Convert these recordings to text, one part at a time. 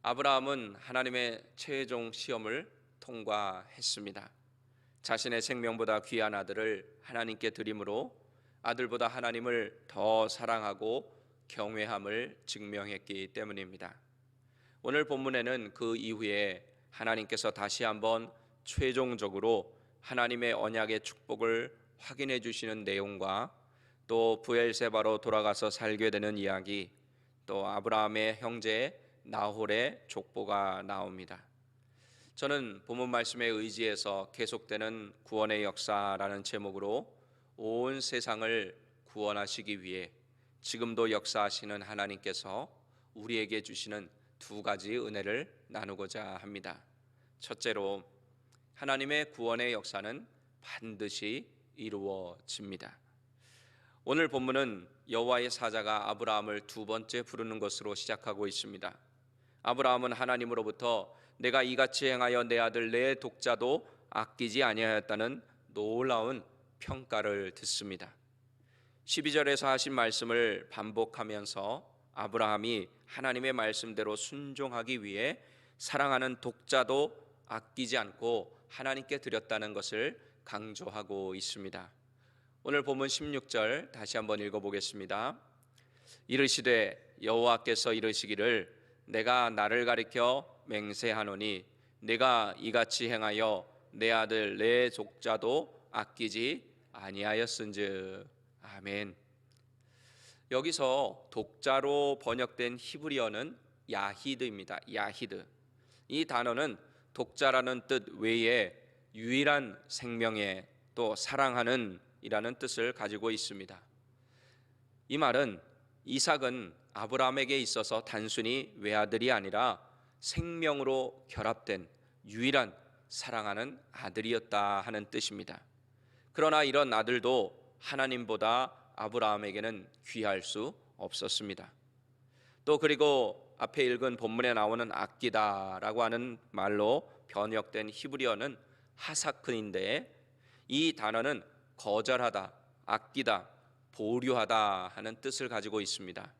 아브라함은 하나님의 최종 시험을 통과했습니다. 자신의 생명보다 귀한 아들을 하나님께 드림으로 아들보다 하나님을 더 사랑하고 경외함을 증명했기 때문입니다. 오늘 본문에는 그 이후에 하나님께서 다시 한번 최종적으로 하나님의 언약의 축복을 확인해 주시는 내용과 또 브엘세바로 돌아가서 살게 되는 이야기, 또 아브라함의 형제 나홀의 족보가 나옵니다. 저는 본문 말씀에 의지해서 계속되는 구원의 역사라는 제목으로 온 세상을 구원하시기 위해 지금도 역사하시는 하나님께서 우리에게 주시는 두 가지 은혜를 나누고자 합니다. 첫째로, 하나님의 구원의 역사는 반드시 이루어집니다. 오늘 본문은 여호와의 사자가 아브라함을 두 번째 부르는 것으로 시작하고 있습니다. 아브라함은 하나님으로부터 내가 이같이 행하여 내 아들 내 독자도 아끼지 아니하였다는 놀라운 평가를 듣습니다. 12절에서 하신 말씀을 반복하면서 아브라함이 하나님의 말씀대로 순종하기 위해 사랑하는 독자도 아끼지 않고 하나님께 드렸다는 것을 강조하고 있습니다. 오늘 본문 16절 다시 한번 읽어보겠습니다. 이르시되 여호와께서 이르시기를 내가 나를 가리켜 맹세하노니 내가 이같이 행하여 내 아들 내 독자도 아끼지 아니하였은즉. 아멘. 여기서 독자로 번역된 히브리어는 야히드입니다. 야히드. 이 단어는 독자라는 뜻 외에 유일한 생명의, 또 사랑하는 이라는 뜻을 가지고 있습니다. 이 말은 이삭은 아브라함에게 있어서 단순히 외아들이 아니라 생명으로 결합된 유일한 사랑하는 아들이었다 하는 뜻입니다. 그러나 이런 아들도 하나님보다 아브라함에게는 귀할 수 없었습니다. 또 그리고 앞에 읽은 본문에 나오는 아끼다라고 하는 말로 번역된 히브리어는 하사크인데, 이 단어는 거절하다, 아끼다, 보류하다 하는 뜻을 가지고 있습니다.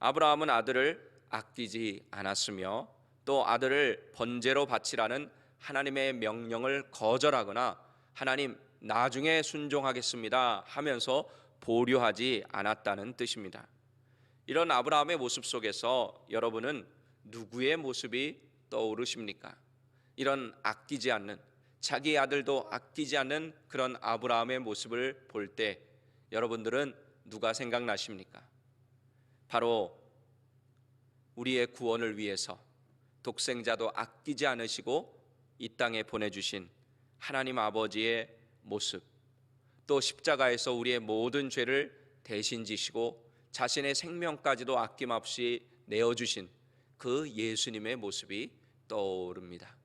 아브라함은 아들을 아끼지 않았으며 또 아들을 번제로 바치라는 하나님의 명령을 거절하거나 하나님 나중에 순종하겠습니다 하면서 보류하지 않았다는 뜻입니다. 이런 아브라함의 모습 속에서 여러분은 누구의 모습이 떠오르십니까? 이런 아끼지 않는, 자기 아들도 아끼지 않는 그런 아브라함의 모습을 볼 때 여러분들은 누가 생각나십니까? 바로 우리의 구원을 위해서 독생자도 아끼지 않으시고 이 땅에 보내주신 하나님 아버지의 모습, 또 십자가에서 우리의 모든 죄를 대신 지시고 자신의 생명까지도 아낌없이 내어주신 그 예수님의 모습이 떠오릅니다.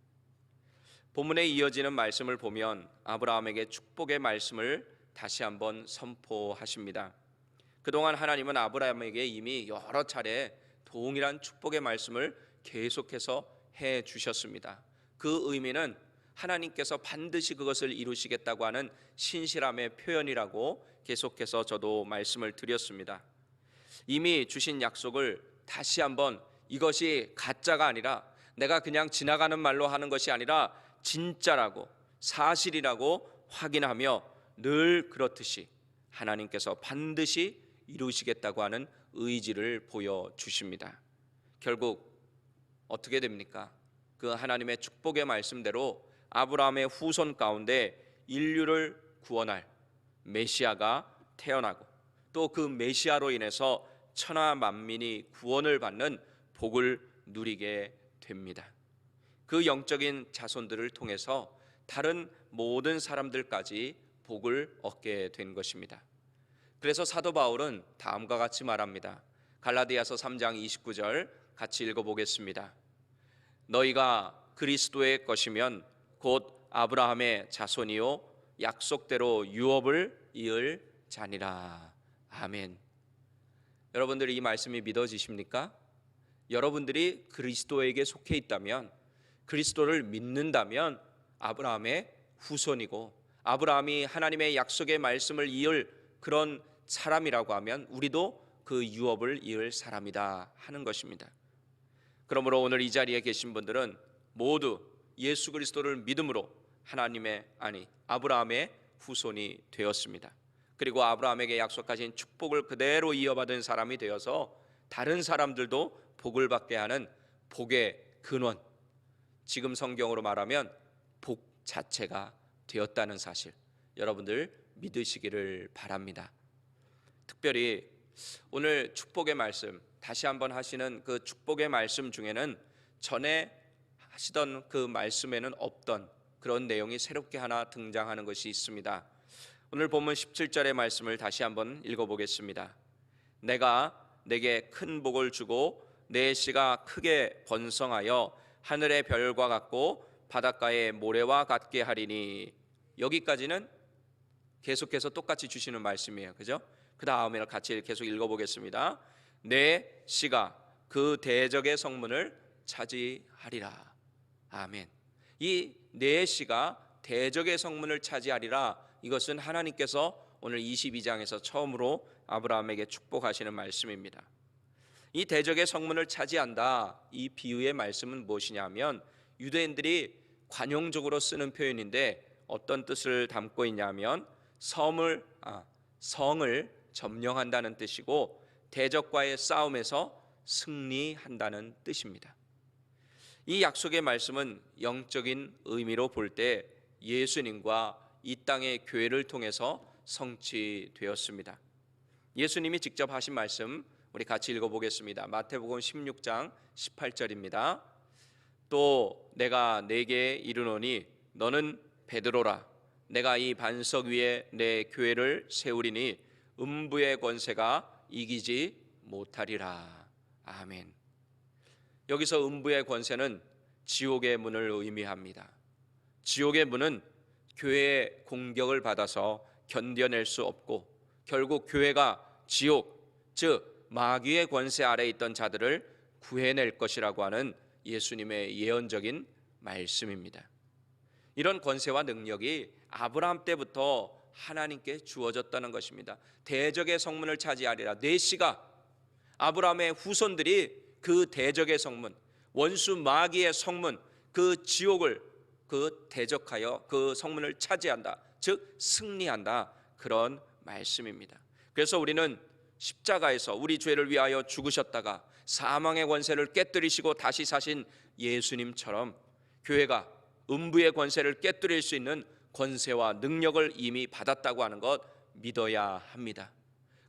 본문에 이어지는 말씀을 보면 아브라함에게 축복의 말씀을 다시 한번 선포하십니다. 그동안 하나님은 아브라함에게 이미 여러 차례 동일한 축복의 말씀을 계속해서 해 주셨습니다. 그 의미는 하나님께서 반드시 그것을 이루시겠다고 하는 신실함의 표현이라고 계속해서 저도 말씀을 드렸습니다. 이미 주신 약속을 다시 한번 이것이 가짜가 아니라 내가 그냥 지나가는 말로 하는 것이 아니라 진짜라고, 사실이라고 확인하며 늘 그렇듯이 하나님께서 반드시 이루시겠다고 하는 의지를 보여주십니다. 결국 어떻게 됩니까? 그 하나님의 축복의 말씀대로 아브라함의 후손 가운데 인류를 구원할 메시아가 태어나고 또 그 메시아로 인해서 천하 만민이 구원을 받는 복을 누리게 됩니다. 그 영적인 자손들을 통해서 다른 모든 사람들까지 복을 얻게 된 것입니다. 그래서 사도 바울은 다음과 같이 말합니다. 갈라디아서 3장 29절 같이 읽어보겠습니다. 너희가 그리스도의 것이면 곧 아브라함의 자손이요 약속대로 유업을 이을 자니라. 아멘. 여러분들이 이 말씀이 믿어지십니까? 여러분들이 그리스도에게 속해 있다면, 그리스도를 믿는다면 아브라함의 후손이고 아브라함이 하나님의 약속의 말씀을 이을 그런 사람이라고 하면 우리도 그 유업을 이을 사람이다 하는 것입니다. 그러므로 오늘 이 자리에 계신 분들은 모두 예수 그리스도를 믿음으로 아브라함의 후손이 되었습니다. 그리고 아브라함에게 약속하신 축복을 그대로 이어받은 사람이 되어서 다른 사람들도 복을 받게 하는 복의 근원, 지금 성경으로 말하면 복 자체가 되었다는 사실, 여러분들 믿으시기를 바랍니다. 특별히 오늘 축복의 말씀, 다시 한번 하시는 그 축복의 말씀 중에는 전에 하시던 그 말씀에는 없던 그런 내용이 새롭게 하나 등장하는 것이 있습니다. 오늘 본문 17절의 말씀을 다시 한번 읽어보겠습니다. 내가 내게 큰 복을 주고 내 씨가 크게 번성하여 하늘의 별과 같고 바닷가의 모래와 같게 하리니. 여기까지는 계속해서 똑같이 주시는 말씀이에요. 그죠? 그 다음에는 같이 계속 읽어보겠습니다. 내 씨가 그 대적의 성문을 차지하리라. 아멘. 이 내 씨가 대적의 성문을 차지하리라, 이것은 하나님께서 오늘 22장에서 처음으로 아브라함에게 축복하시는 말씀입니다. 이 대적의 성문을 차지한다, 이 비유의 말씀은 무엇이냐면 유대인들이 관용적으로 쓰는 표현인데 어떤 뜻을 담고 있냐면 성을 점령한다는 뜻이고 대적과의 싸움에서 승리한다는 뜻입니다. 이 약속의 말씀은 영적인 의미로 볼 때 예수님과 이 땅의 교회를 통해서 성취되었습니다. 예수님이 직접 하신 말씀 우리 같이 읽어보겠습니다. 마태복음 16장 18절입니다. 또 내가 네게 이르노니 너는 베드로라. 내가 이 반석 위에 내 교회를 세우리니 음부의 권세가 이기지 못하리라. 아멘. 여기서 음부의 권세는 지옥의 문을 의미합니다. 지옥의 문은 교회의 공격을 받아서 견뎌낼 수 없고 결국 교회가 지옥, 즉 마귀의 권세 아래에 있던 자들을 구해낼 것이라고 하는 예수님의 예언적인 말씀입니다. 이런 권세와 능력이 아브라함 때부터 하나님께 주어졌다는 것입니다. 대적의 성문을 차지하리라. 네 씨가, 아브라함의 후손들이 그 대적의 성문, 원수 마귀의 성문, 그 지옥을 대적하여 그 성문을 차지한다, 즉 승리한다, 그런 말씀입니다. 그래서 우리는 십자가에서 우리 죄를 위하여 죽으셨다가 사망의 권세를 깨뜨리시고 다시 사신 예수님처럼 교회가 음부의 권세를 깨뜨릴 수 있는 권세와 능력을 이미 받았다고 하는 것 믿어야 합니다.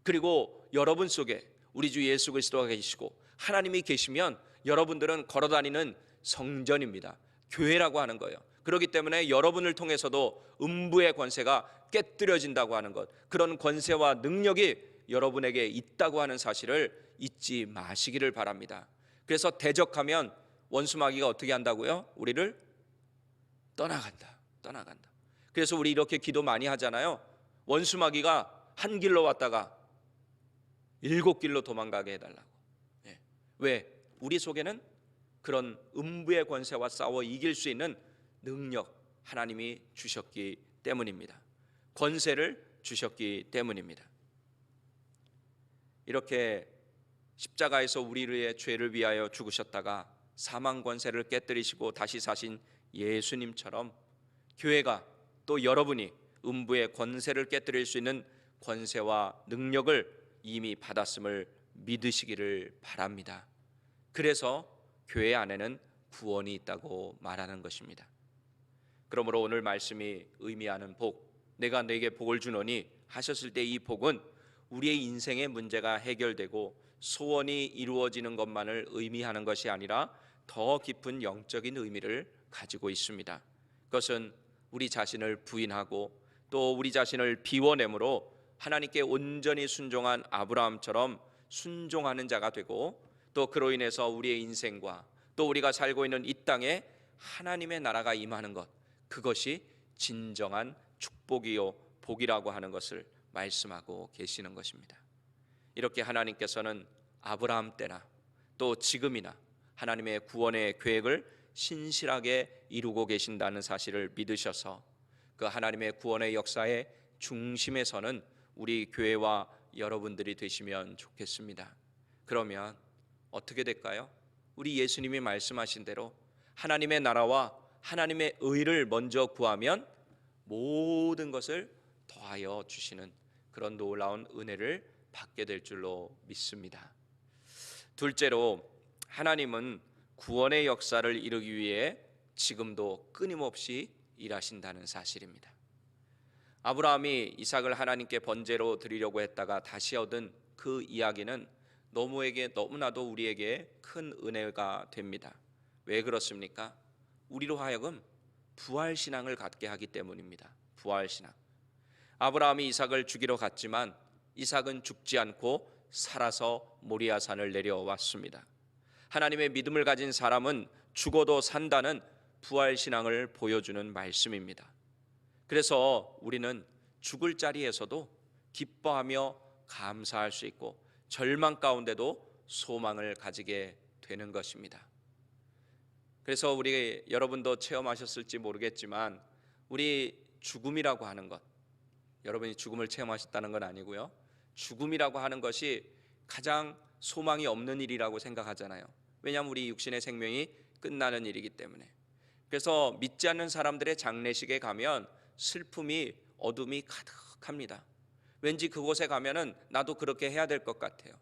그리고 여러분 속에 우리 주 예수 그리스도가 계시고 하나님이 계시면 여러분들은 걸어다니는 성전입니다. 교회라고 하는 거예요. 그렇기 때문에 여러분을 통해서도 음부의 권세가 깨뜨려진다고 하는 것, 그런 권세와 능력이 여러분에게 있다고 하는 사실을 잊지 마시기를 바랍니다. 그래서 대적하면 원수마귀가 어떻게 한다고요? 우리를 떠나간다. 그래서 우리 이렇게 기도 많이 하잖아요. 원수마귀가 한 길로 왔다가 7길로 도망가게 해달라고. 왜? 우리 속에는 그런 음부의 권세와 싸워 이길 수 있는 능력 하나님이 주셨기 때문입니다. 권세를 주셨기 때문입니다. 이렇게 십자가에서 우리의 죄를 위하여 죽으셨다가 사망 권세를 깨뜨리시고 다시 사신 예수님처럼 교회가, 또 여러분이 음부의 권세를 깨뜨릴 수 있는 권세와 능력을 이미 받았음을 믿으시기를 바랍니다. 그래서 교회 안에는 구원이 있다고 말하는 것입니다. 그러므로 오늘 말씀이 의미하는 복, 내가 네게 복을 주노니 하셨을 때 이 복은 우리의 인생의 문제가 해결되고 소원이 이루어지는 것만을 의미하는 것이 아니라 더 깊은 영적인 의미를 가지고 있습니다. 그것은 우리 자신을 부인하고 또 우리 자신을 비워내므로 하나님께 온전히 순종한 아브라함처럼 순종하는 자가 되고, 또 그로 인해서 우리의 인생과 또 우리가 살고 있는 이 땅에 하나님의 나라가 임하는 것, 그것이 진정한 축복이요 복이라고 하는 것을 말씀하고 계시는 것입니다. 이렇게 하나님께서는 아브라함 때나 또 지금이나 하나님의 구원의 계획을 신실하게 이루고 계신다는 사실을 믿으셔서 그 하나님의 구원의 역사의 중심에 서는 우리 교회와 여러분들이 되시면 좋겠습니다. 그러면 어떻게 될까요? 우리 예수님이 말씀하신 대로 하나님의 나라와 하나님의 의를 먼저 구하면 모든 것을 더하여 주시는 그런 놀라운 은혜를 받게 될 줄로 믿습니다. 둘째로, 하나님은 구원의 역사를 이루기 위해 지금도 끊임없이 일하신다는 사실입니다. 아브라함이 이삭을 하나님께 번제로 드리려고 했다가 다시 얻은 그 이야기는 너무나도 우리에게 큰 은혜가 됩니다. 왜 그렇습니까? 우리로 하여금 부활신앙을 갖게 하기 때문입니다. 부활신앙. 아브라함이 이삭을 죽이러 갔지만 이삭은 죽지 않고 살아서 모리아산을 내려왔습니다. 하나님의 믿음을 가진 사람은 죽어도 산다는 부활신앙을 보여주는 말씀입니다. 그래서 우리는 죽을 자리에서도 기뻐하며 감사할 수 있고 절망 가운데도 소망을 가지게 되는 것입니다. 그래서 우리 여러분도 체험하셨을지 모르겠지만 우리 죽음이라고 하는 것, 여러분이 죽음을 체험하셨다는 건 아니고요, 죽음이라고 하는 것이 가장 소망이 없는 일이라고 생각하잖아요. 왜냐하면 우리 육신의 생명이 끝나는 일이기 때문에. 그래서 믿지 않는 사람들의 장례식에 가면 슬픔이, 어둠이 가득합니다. 왠지 그곳에 가면은 나도 그렇게 해야 될 것 같아요.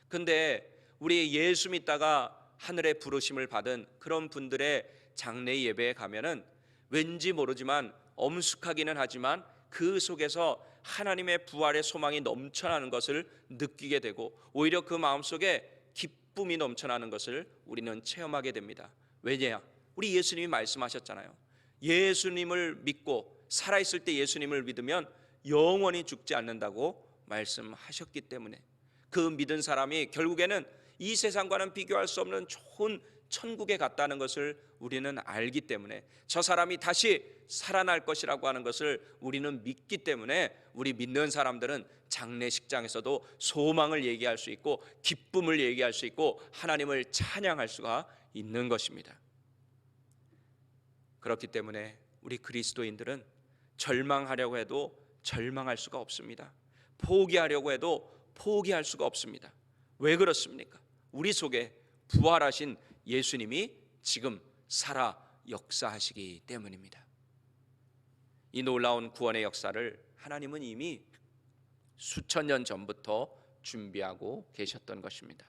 근데 우리 예수 믿다가 하늘의 부르심을 받은 그런 분들의 장례 예배에 가면은 왠지 모르지만 엄숙하기는 하지만 그 속에서 하나님의 부활의 소망이 넘쳐나는 것을 느끼게 되고 오히려 그 마음속에 기쁨이 넘쳐나는 것을 우리는 체험하게 됩니다. 왜냐? 우리 예수님이 말씀하셨잖아요. 예수님을 믿고 살아있을 때 예수님을 믿으면 영원히 죽지 않는다고 말씀하셨기 때문에 그 믿은 사람이 결국에는 이 세상과는 비교할 수 없는 좋은 천국에 갔다는 것을 우리는 알기 때문에 저 사람이 다시 살아날 것이라고 하는 것을 우리는 믿기 때문에 우리 믿는 사람들은 장례식장에서도 소망을 얘기할 수 있고 기쁨을 얘기할 수 있고 하나님을 찬양할 수가 있는 것입니다. 그렇기 때문에 우리 그리스도인들은 절망하려고 해도 절망할 수가 없습니다. 포기하려고 해도 포기할 수가 없습니다. 왜 그렇습니까? 우리 속에 부활하신 예수님이 지금 살아 역사하시기 때문입니다. 이 놀라운 구원의 역사를 하나님은 이미 수천 년 전부터 준비하고 계셨던 것입니다.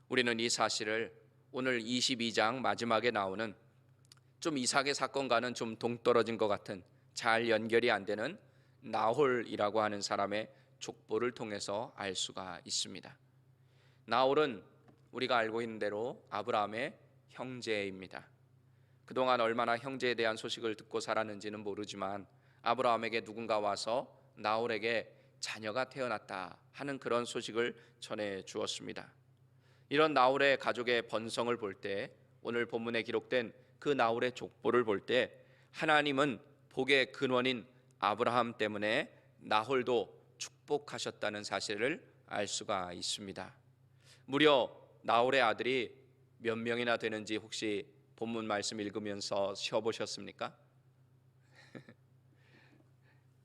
우리는 이 사실을 오늘 22장 마지막에 나오는 좀 이삭의 사건과는 좀 동떨어진 것 같은 잘 연결이 안 되는 나홀이라고 하는 사람의 족보를 통해서 알 수가 있습니다. 나홀은 우리가 알고 있는 대로 아브라함의 형제입니다. 그동안 얼마나 형제에 대한 소식을 듣고 살았는지는 모르지만 아브라함에게 누군가 와서 나홀에게 자녀가 태어났다 하는 그런 소식을 전해 주었습니다. 이런 나홀의 가족의 번성을 볼 때 오늘 본문에 기록된 그 나홀의 족보를 볼 때 하나님은 복의 근원인 아브라함 때문에 나홀도 축복하셨다는 사실을 알 수가 있습니다. 무려 나홀의 아들이 몇 명이나 되는지 혹시 본문 말씀 읽으면서 쉬어보셨습니까?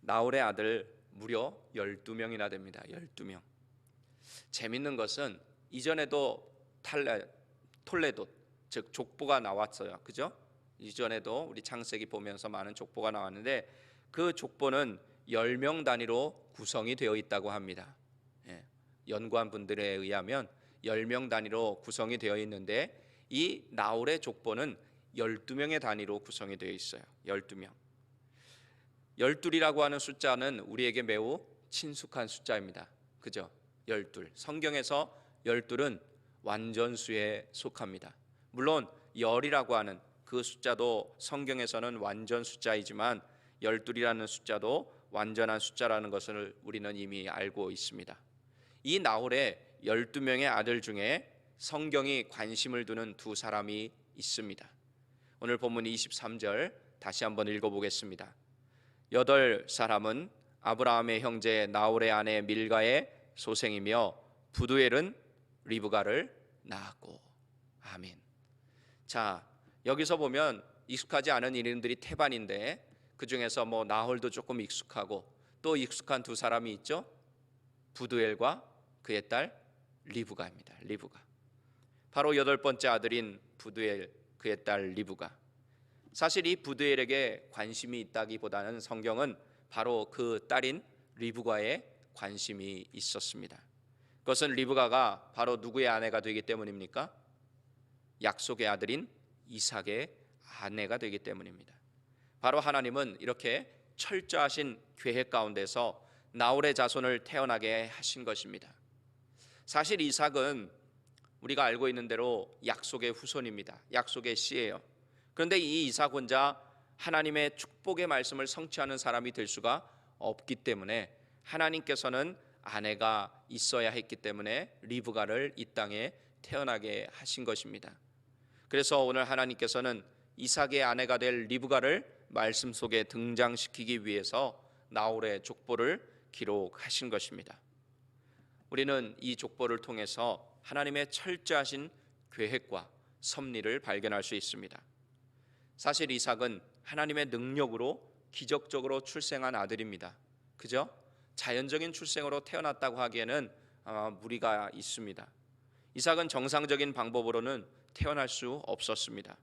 나홀의 아들 무려 12명이나 됩니다. 12명. 재밌는 것은 이전에도 톨레도 즉 족보가 나왔어요. 그죠? 이전에도 우리 창세기 보면서 많은 족보가 나왔는데 그 족보는 10명 단위로 구성이 되어 있다고 합니다. 연구한 분들에 의하면 10명 단위로 구성이 되어 있는데 이 나홀의 족보는 12명의 단위로 구성이 되어 있어요. 12명. 12이라고 하는 숫자는 우리에게 매우 친숙한 숫자입니다. 그죠? 12. 성경에서 12은 완전수에 속합니다. 물론 열이라고 하는 그 숫자도 성경에서는 완전 숫자이지만 12이라는 숫자도 완전한 숫자라는 것을 우리는 이미 알고 있습니다. 이 나홀의 12명의 아들 중에 성경이 관심을 두는 두 사람이 있습니다. 오늘 본문 23절 다시 한번 읽어보겠습니다. 8사람은 아브라함의 형제 나홀의 아내 밀가의 소생이며 부두엘은 리브가를 낳았고. 아멘. 자, 여기서 보면 익숙하지 않은 이름들이 태반인데 그 중에서 나홀도 조금 익숙하고 또 익숙한 두 사람이 있죠. 부두엘과 그의 딸 리브가입니다. 리브가. 바로 여덟 번째 아들인 부두엘, 그의 딸 리브가. 사실 이 부두엘에게 관심이 있다기보다는 성경은 바로 그 딸인 리브가에 관심이 있었습니다. 그것은 리브가가 바로 누구의 아내가 되기 때문입니까? 약속의 아들인 이삭의 아내가 되기 때문입니다. 바로 하나님은 이렇게 철저하신 계획 가운데서 나홀의 자손을 태어나게 하신 것입니다. 사실 이삭은 우리가 알고 있는 대로 약속의 후손입니다. 약속의 씨예요. 그런데 이 이삭 혼자 하나님의 축복의 말씀을 성취하는 사람이 될 수가 없기 때문에 하나님께서는 아내가 있어야 했기 때문에 리브가를 이 땅에 태어나게 하신 것입니다. 그래서 오늘 하나님께서는 이삭의 아내가 될 리브가를 말씀 속에 등장시키기 위해서 나홀의 족보를 기록하신 것입니다. 우리는 이 족보를 통해서 하나님의 철저하신 계획과 섭리를 발견할 수 있습니다. 사실 이삭은 하나님의 능력으로 기적적으로 출생한 아들입니다. 그죠? 자연적인 출생으로 태어났다고 하기에는 무리가 있습니다. 이삭은 정상적인 방법으로는 태어날 수 없었습니다.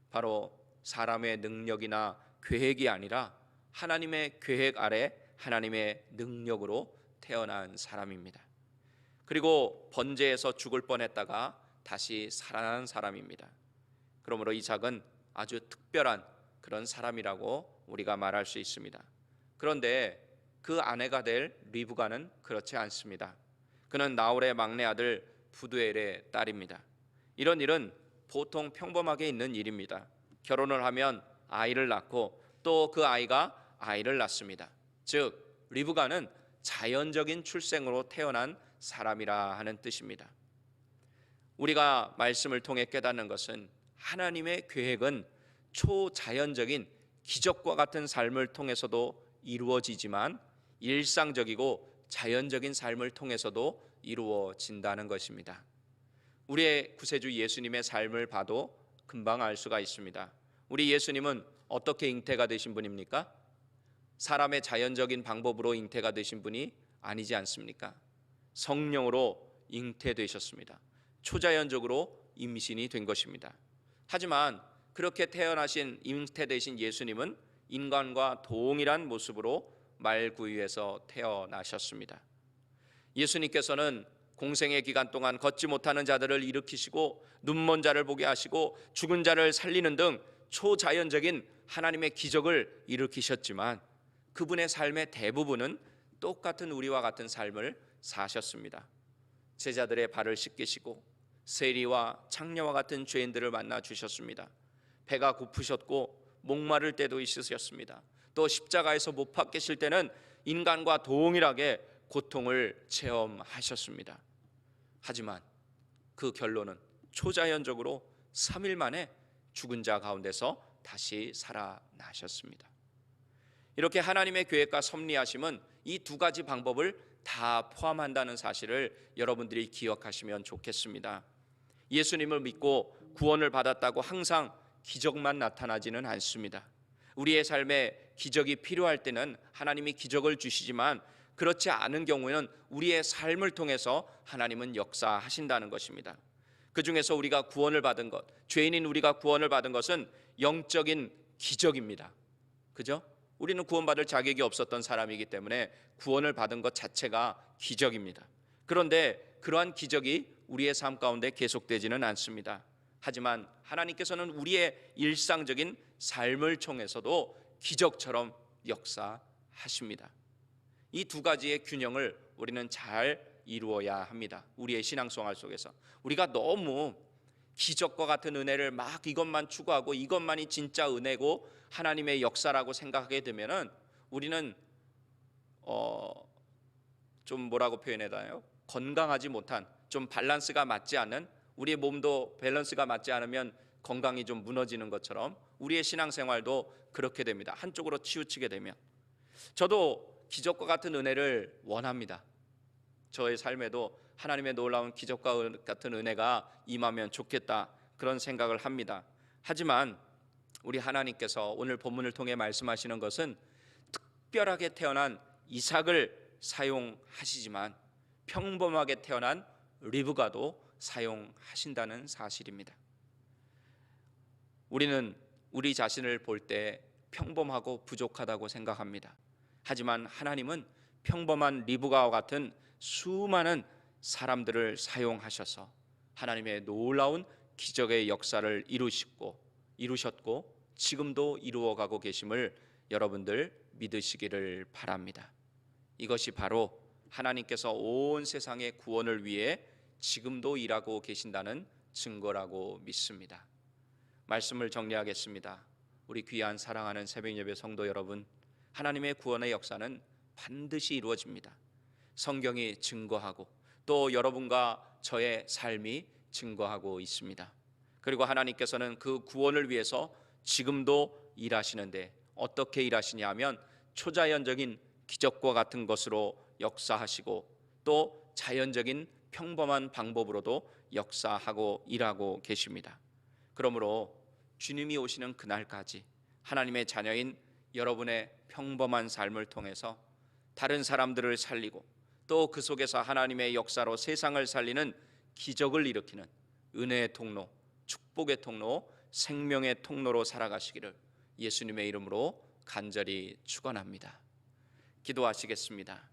바로 사람의 능력이나 계획이 아니라 하나님의 계획 아래 하나님의 능력으로 태어난 사람입니다. 그리고 번제에서 죽을 뻔했다가 다시 살아난 사람입니다. 그러므로 이삭은 아주 특별한 그런 사람이라고 우리가 말할 수 있습니다. 그런데 그 아내가 될 리브가는 그렇지 않습니다. 그는 나홀의 막내 아들 부두엘의 딸입니다. 이런 일은 보통 평범하게 있는 일입니다. 결혼을 하면 아이를 낳고 또 그 아이가 아이를 낳습니다. 즉 리브가는 자연적인 출생으로 태어난 사람이라 하는 뜻입니다. 우리가 말씀을 통해 깨닫는 것은 하나님의 계획은 초자연적인 기적과 같은 삶을 통해서도 이루어지지만 일상적이고 자연적인 삶을 통해서도 이루어진다는 것입니다. 우리의 구세주 예수님의 삶을 봐도 금방 알 수가 있습니다. 우리 예수님은 어떻게 잉태가 되신 분입니까? 사람의 자연적인 방법으로 잉태가 되신 분이 아니지 않습니까? 성령으로 잉태되셨습니다. 초자연적으로 임신이 된 것입니다. 하지만 그렇게 태어나신 잉태되신 예수님은 인간과 동일한 모습으로 말구유에서 태어나셨습니다. 예수님께서는 공생의 기간 동안 걷지 못하는 자들을 일으키시고 눈먼 자를 보게 하시고 죽은 자를 살리는 등 초자연적인 하나님의 기적을 일으키셨지만 그분의 삶의 대부분은 똑같은 우리와 같은 삶을 사셨습니다. 제자들의 발을 씻기시고 세리와 창녀와 같은 죄인들을 만나 주셨습니다. 배가 고프셨고 목마를 때도 있으셨습니다. 또 십자가에서 못 박히실 때는 인간과 동일하게 고통을 체험하셨습니다. 하지만 그 결론은 초자연적으로 3일 만에 죽은 자 가운데서 다시 살아나셨습니다. 이렇게 하나님의 계획과 섭리하심은 이 두 가지 방법을 다 포함한다는 사실을 여러분들이 기억하시면 좋겠습니다. 예수님을 믿고 구원을 받았다고 항상 기적만 나타나지는 않습니다. 우리의 삶에 기적이 필요할 때는 하나님이 기적을 주시지만 그렇지 않은 경우에는 우리의 삶을 통해서 하나님은 역사하신다는 것입니다. 그 중에서 우리가 구원을 받은 것, 죄인인 우리가 구원을 받은 것은 영적인 기적입니다. 그죠? 우리는 구원받을 자격이 없었던 사람이기 때문에 구원을 받은 것 자체가 기적입니다. 그런데 그러한 기적이 우리의 삶 가운데 계속되지는 않습니다. 하지만 하나님께서는 우리의 일상적인 삶을 통해서도 기적처럼 역사하십니다. 이 두 가지의 균형을 우리는 잘 이루어야 합니다. 우리의 신앙생활 속에서 우리가 너무 기적과 같은 은혜를 막 이것만 추구하고 이것만이 진짜 은혜고 하나님의 역사라고 생각하게 되면은 우리는 좀 뭐라고 표현해야 되나요? 건강하지 못한, 좀 밸런스가 맞지 않는, 우리의 몸도 밸런스가 맞지 않으면 건강이 좀 무너지는 것처럼 우리의 신앙생활도 그렇게 됩니다. 한쪽으로 치우치게 되면. 저도 기적과 같은 은혜를 원합니다. 저의 삶에도 하나님의 놀라운 기적과 같은 은혜가 임하면 좋겠다, 그런 생각을 합니다. 하지만 우리 하나님께서 오늘 본문을 통해 말씀하시는 것은 특별하게 태어난 이삭을 사용하시지만 평범하게 태어난 리브가도 사용하신다는 사실입니다. 우리는 우리 자신을 볼 때 평범하고 부족하다고 생각합니다. 하지만 하나님은 평범한 리브가와 같은 수많은 사람들을 사용하셔서 하나님의 놀라운 기적의 역사를 이루셨고 지금도 이루어가고 계심을 여러분들 믿으시기를 바랍니다. 이것이 바로 하나님께서 온 세상의 구원을 위해 지금도 일하고 계신다는 증거라고 믿습니다. 말씀을 정리하겠습니다. 우리 귀한 사랑하는 새벽예배 성도 여러분, 하나님의 구원의 역사는 반드시 이루어집니다. 성경이 증거하고 또 여러분과 저의 삶이 증거하고 있습니다. 그리고 하나님께서는 그 구원을 위해서 지금도 일하시는데 어떻게 일하시냐 하면 초자연적인 기적과 같은 것으로 역사하시고 또 자연적인 평범한 방법으로도 역사하고 일하고 계십니다. 그러므로 주님이 오시는 그날까지 하나님의 자녀인 여러분의 평범한 삶을 통해서 다른 사람들을 살리고 또 그 속에서 하나님의 역사로 세상을 살리는 기적을 일으키는 은혜의 통로, 축복의 통로, 생명의 통로로 살아가시기를 예수님의 이름으로 간절히 축원합니다. 기도하시겠습니다.